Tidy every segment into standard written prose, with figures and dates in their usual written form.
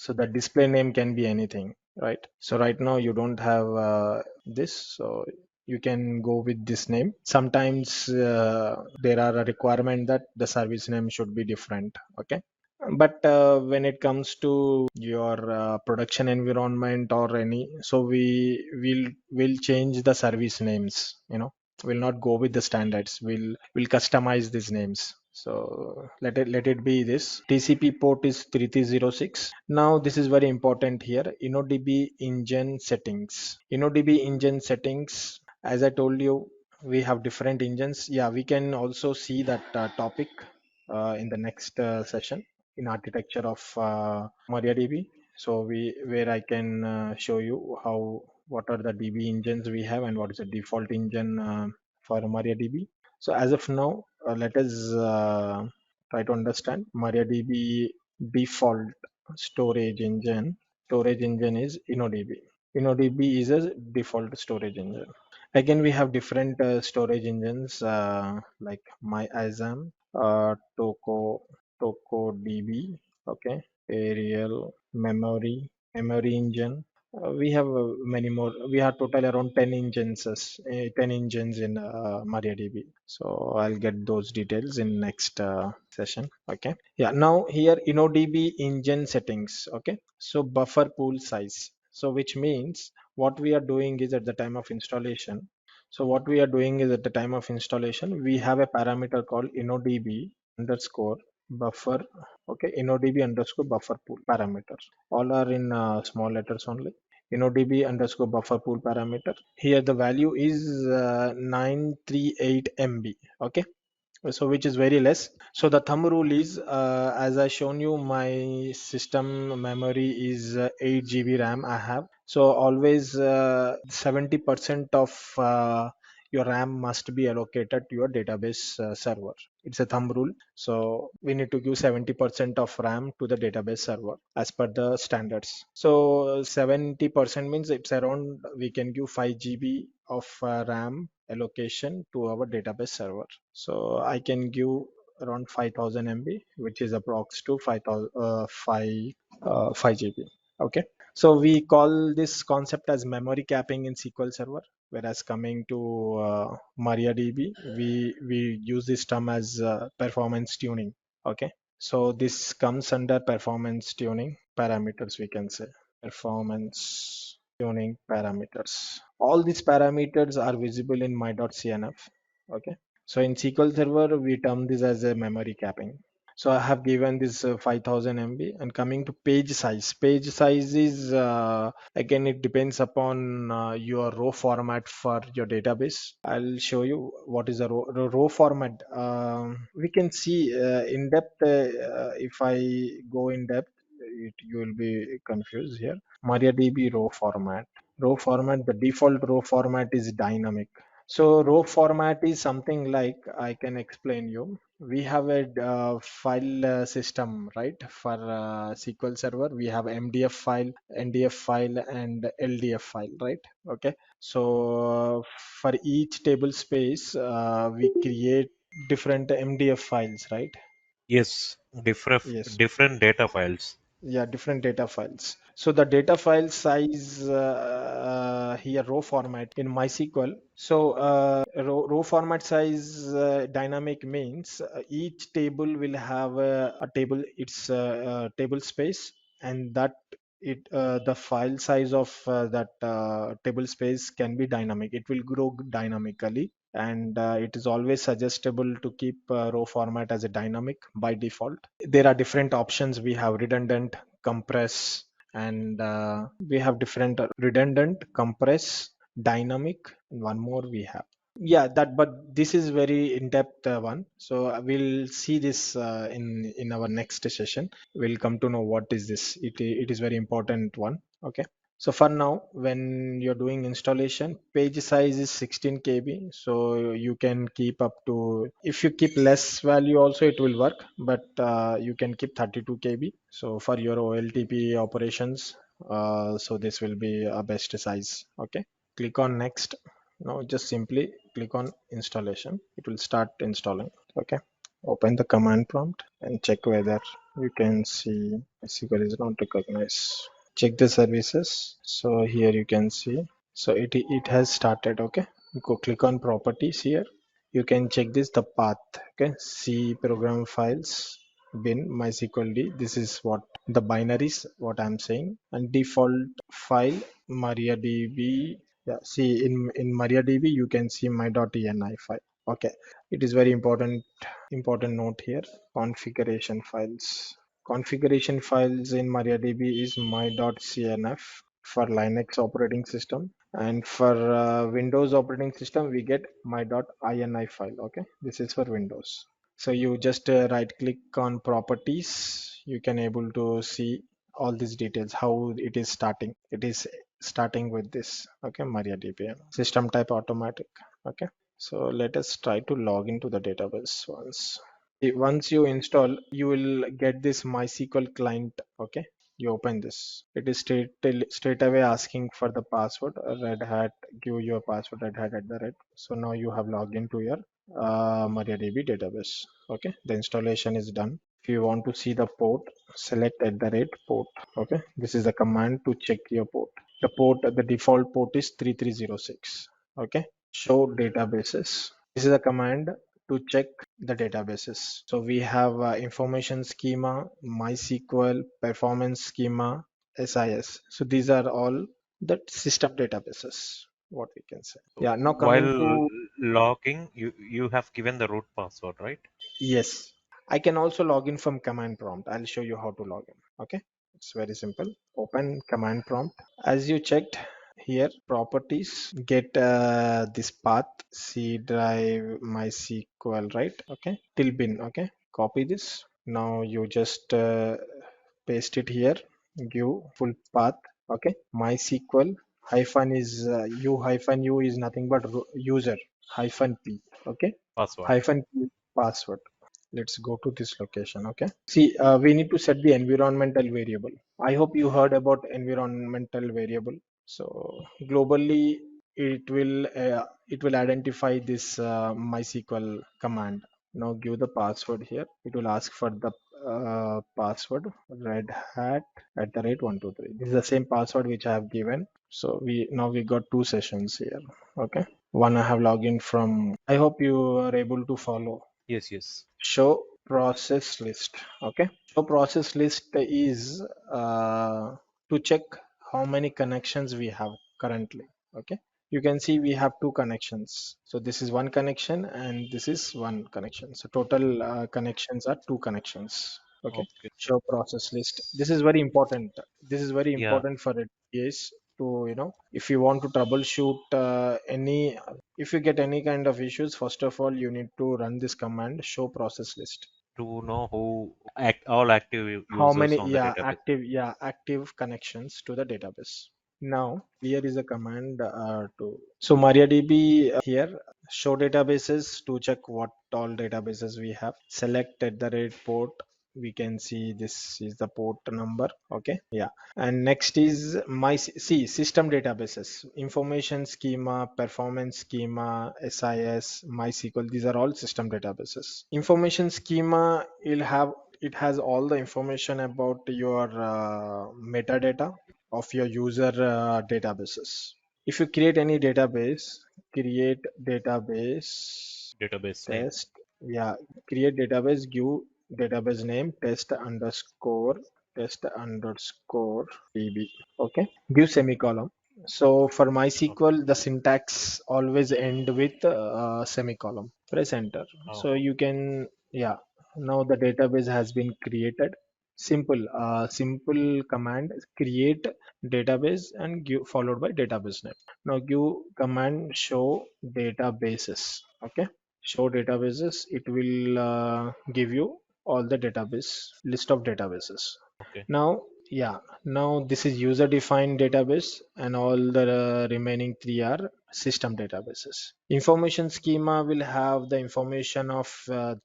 So the display name can be anything, right? So right now you don't have this, so you can go with this name. Sometimes there are a requirement that the service name should be different. Okay. But when it comes to your production environment or any, so will change the service names. We'll not go with the standards. We'll customize these names. So let it be this. TCP port is 3306. Now this is very important here. InnoDB engine settings. InnoDB engine settings. As I told you, we have different engines. Yeah, we can also see that topic in the next session in architecture of MariaDB. So where I can show you what are the DB engines we have and what is the default engine for MariaDB. So as of now, let us try to understand MariaDB default storage engine. Storage engine is InnoDB. InnoDB is a default storage engine. Again, we have different storage engines like MyASM, TokoDB, okay, Arial, memory engine. We have many more. We have total around 10 engines in MariaDB. So I'll get those details in next session. Okay. Yeah. Now here InnoDB engine settings. Okay. So buffer pool size. So which means what we are doing is at the time of installation. So what we are doing is at the time of installation, we have a parameter called InnoDB underscore buffer. Okay, InnoDB underscore buffer pool parameters. All are in small letters only. InnoDB underscore buffer pool parameter. Here the value is 938 MB. Okay, so which is very less. So the thumb rule is as I shown you, my system memory is 8 GB RAM I have. So always 70% of your RAM must be allocated to your database server. It's a thumb rule. So we need to give 70% of RAM to the database server as per the standards. So 70% means it's around, we can give 5 GB of RAM allocation to our database server. So I can give around 5000 MB, which is approx to 5 GB. Okay. So we call this concept as memory capping in SQL Server. Whereas coming to MariaDB, we use this term as performance tuning. Okay. So this comes under performance tuning parameters, we can say. Performance tuning parameters. All these parameters are visible in my.cnf. Okay. So in SQL Server, we term this as a memory capping. So I have given this 5000 MB, and coming to page size. Page size is again, it depends upon your row format for your database. I'll show you what is a row format. We can see in depth. If I go in depth, you will be confused here. MariaDB row format. Row format. The default row format is dynamic. So row format is something like, I can explain you. We have a file system, right? For SQL Server, we have MDF file, NDF file, and LDF file, right? Okay. So for each table space, we create different MDF files, right? Yes, Yes. different data files. Yeah, different data files. So the data file size here row format in MySQL. So row format size dynamic means each table will have a table, its table space, and that the file size of that table space can be dynamic. It will grow dynamically, and it is always suggestible to keep row format as a dynamic by default. There are different options. We have redundant, compress, and we have different redundant, compress, dynamic, and one more we have. Yeah, that, but this is very in-depth one. So we'll see this in our next session. We'll come to know what is this. It is very important one. Okay. So for now, when you're doing installation, page size is 16 KB. So you can keep up to, if you keep less value also, it will work, but you can keep 32 KB. So for your OLTP operations, so this will be a best size. Okay. Click on next. Now just simply click on installation. It will start installing. Okay. Open the command prompt and check whether you can see SQL is not recognized. Check the services. So here you can see. So it has started. Okay. Go click on properties here. You can check this the path. Okay. See program files bin MySQL. This is what the binaries what I'm saying, and default file MariaDB. Yeah. See in MariaDB you can see my.ini file. Okay. It is very important note here. Configuration files. Configuration files in MariaDB is my.cnf for Linux operating system, and for Windows operating system we get my.ini file. Okay, this is for Windows. So you just right click on properties. You can able to see all these details how it is starting. It is starting with this. Okay, MariaDB system type automatic. Okay, so let us try to log into the database once. Once you install, you will get this MySQL client. Okay, you open this. It is straight away asking for the password. Red Hat, give your password. Red Hat at the red. So now you have logged into your MariaDB database. Okay, the installation is done. If you want to see the port, select at the red port. Okay, this is the command to check your port. The default port is 3306. Okay, show databases. This is a command to check the databases. So we have information schema, MySQL, performance schema, SIS. So these are all the system databases, what we can say. So Yeah, now coming while to, logging, you have given the root password, right? yes, I can also log in from command prompt. I'll show you how to log in. Okay, it's very simple. Open command prompt. As you checked here, properties, get this path, C drive, MySQL, right? Okay, till bin. Okay, copy this. Now you just paste it here. Give full path. Okay, MySQL hyphen is u is nothing but user hyphen p. Okay, Password. hyphen p password. Let's go to this location. Okay, see, we need to set the environmental variable. I hope you heard about environmental variable. So globally it will identify this MySQL command. Now give the password here. It will ask for the password red hat at the rate 123. This is the same password which I have given. So we got two sessions here. Okay, one I have logged in from. I hope you are able to follow. Yes, yes. Show process list. Okay, show process list is to check how many connections we have currently. Okay, you can see we have two connections. So this is one connection and this is one connection. So total connections are two connections. Okay, Okay. show process list. This is very important. This is very Yeah. important for it is to, if you want to troubleshoot any, if you get any kind of issues, first of all you need to run this command show process list. To know who all active How users many, on the database. active connections to the database. Now here is a command to, so MariaDB here, show databases to check what all databases we have. Select at the rate port. We can see this is the port number. Okay, yeah. And next is see system databases, information schema, performance schema, SIS, MySQL. These are all system databases. Information schema will have, it has all the information about your metadata of your user databases. If you create any database, create database Database name. test. Yeah, create database, give database name test underscore db. Okay, give semicolon. So for Oh, MySQL the syntax always end with semicolon. Press enter. So oh, you can, yeah, now the database has been created. Simple command, create database and give followed by database name. Now give command show databases. Okay, show databases. It will give you all the database list of databases. okay. Now, yeah, now this is user defined database and all the remaining three are system databases. Information schema will have the information of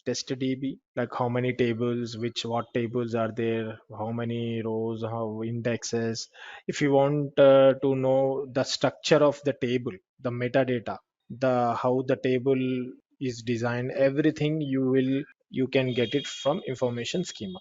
test DB, like how many tables, what tables are there, how many rows, how indexes. If you want to know the structure of the table, the metadata, the how the table is designed, everything you will you can get it from information schema.